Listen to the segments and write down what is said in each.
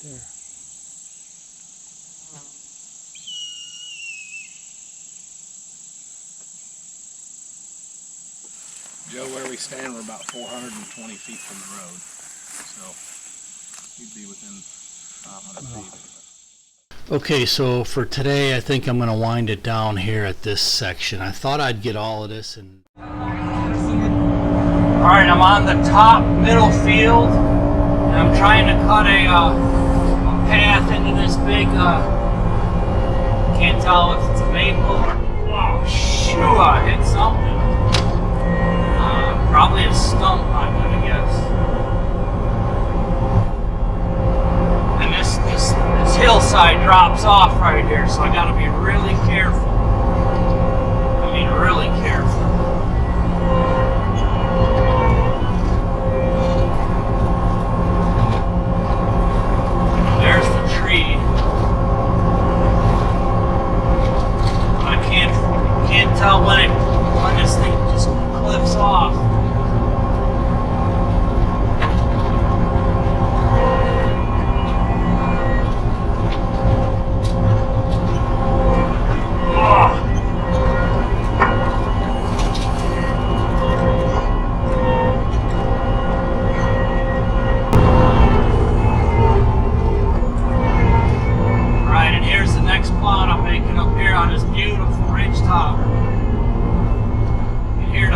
there. Joe, where we stand, we're about 420 feet from the road, so you'd be within 500 feet. Okay, so for today, I think I'm going to wind it down here at this section. I thought I'd get all of this and. All right, I'm on the top middle field, and I'm trying to cut a path into this big. Can't tell if it's a maple. Oh shoot! I hit something. Probably a stump, I'm gonna guess. And this hillside drops off right here, so I gotta be really careful. I mean, really careful. There's the tree. I can't tell when this thing just clips off.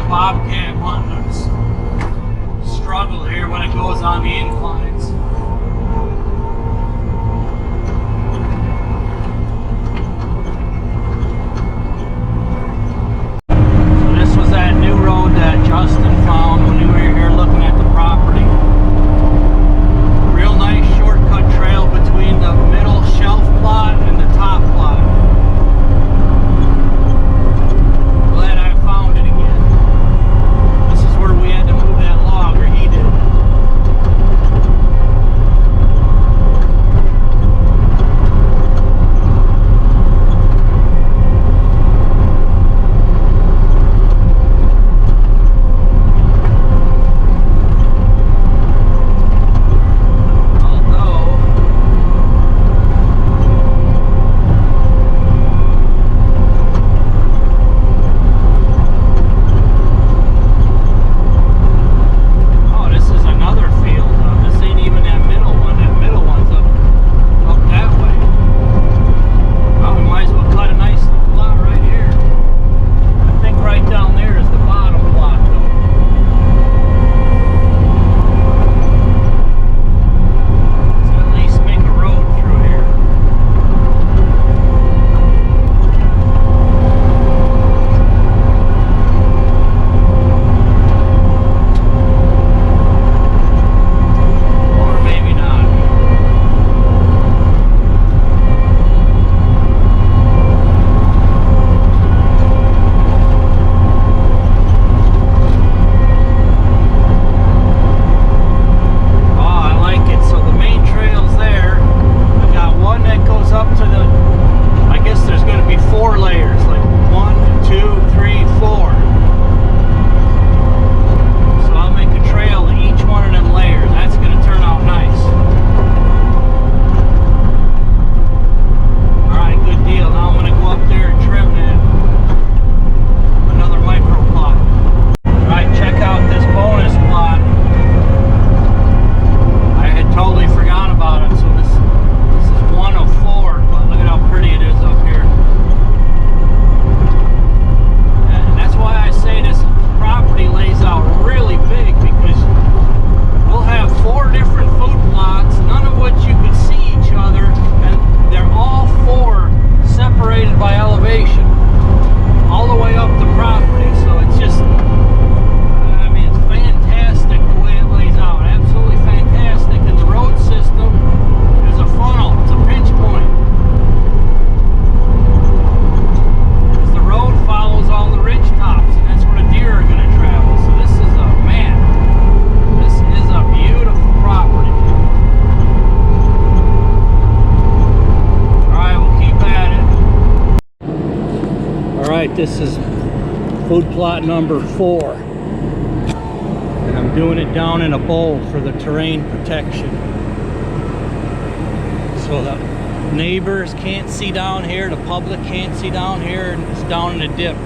Bobcat wanting to struggle here when it goes on the inclines. So this was that new road that Justin found when we were here looking at the property. Real nice shortcut trail between the middle shelf plot and the top plot. This is food plot number 4, and I'm doing it down in a bowl for the terrain protection. So the neighbors can't see down here, the public can't see down here, and it's down in a dip.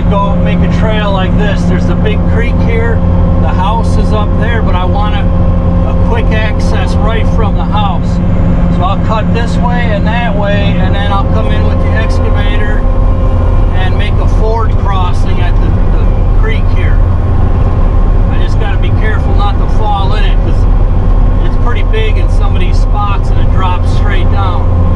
Go make a trail like this. There's a big creek here. The house is up there, but I want a quick access right from the house. So I'll cut this way and that way, and then I'll come in with the excavator and make a ford crossing at the creek here. I just got to be careful not to fall in it because it's pretty big in some of these spots and it drops straight down.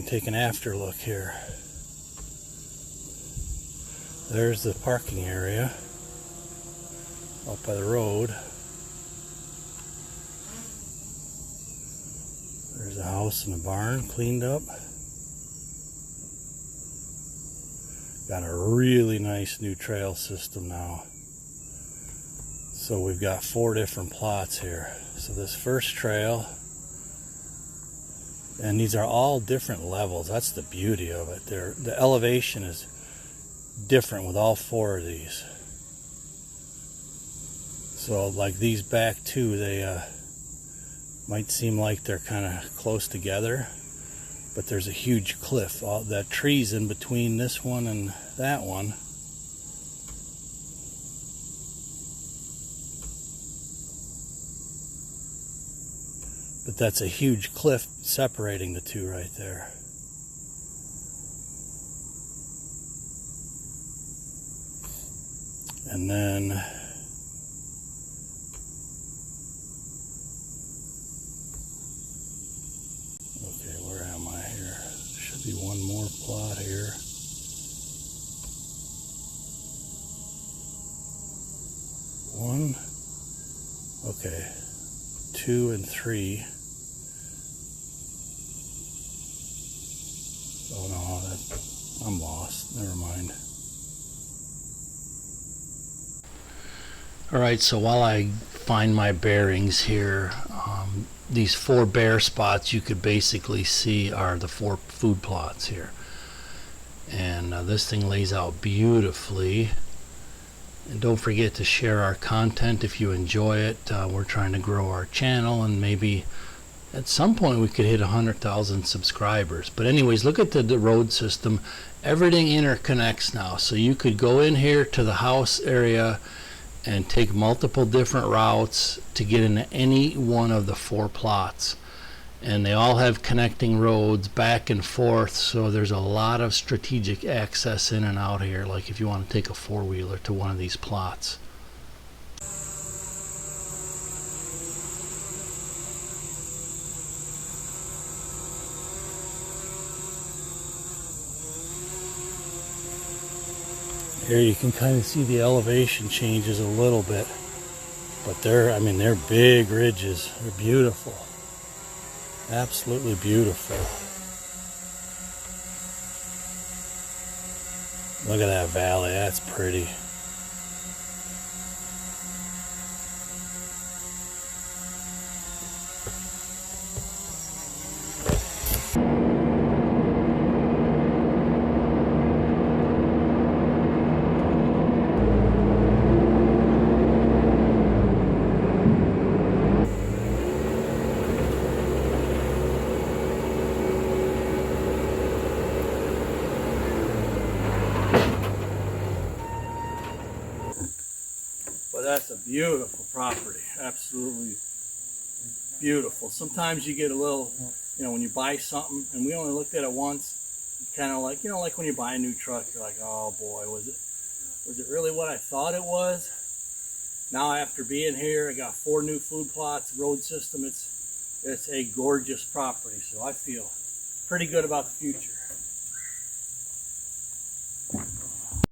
take an after look here. There's the parking area out by the road. There's a house and a barn cleaned up. Got a really nice new trail system now. So we've got 4 different plots here. So this first trail, and these are all different levels. That's the beauty of it. The elevation is different with all 4 of these. So like these back two, they might seem like they're kind of close together, but there's a huge cliff. All that tree's in between this one and that one. But that's a huge cliff separating the two right there. And then okay, where am I here? Should be one more plot here. One. Okay. 2 and 3. Oh no, I'm lost. Never mind. Alright, so while I find my bearings here, these 4 bare spots you could basically see are the 4 food plots here. And this thing lays out beautifully. And don't forget to share our content if you enjoy it. We're trying to grow our channel, and maybe at some point we could hit 100,000 subscribers. But anyways, look at the road system. Everything interconnects now. So you could go in here to the house area and take multiple different routes to get into any one of the 4 plots. And they all have connecting roads back and forth, so there's a lot of strategic access in and out here, like if you want to take a 4-wheeler to one of these plots. Here you can kind of see the elevation changes a little bit, but they're big ridges. They're beautiful. Absolutely beautiful. Look at that valley, that's pretty. But that's a beautiful property, absolutely beautiful. Sometimes you get a little, when you buy something, and we only looked at it once, kind of like, like when you buy a new truck, you're like, oh boy, was it really what I thought it was? Now after being here, I got 4 new food plots, road system, it's a gorgeous property, so I feel pretty good about the future.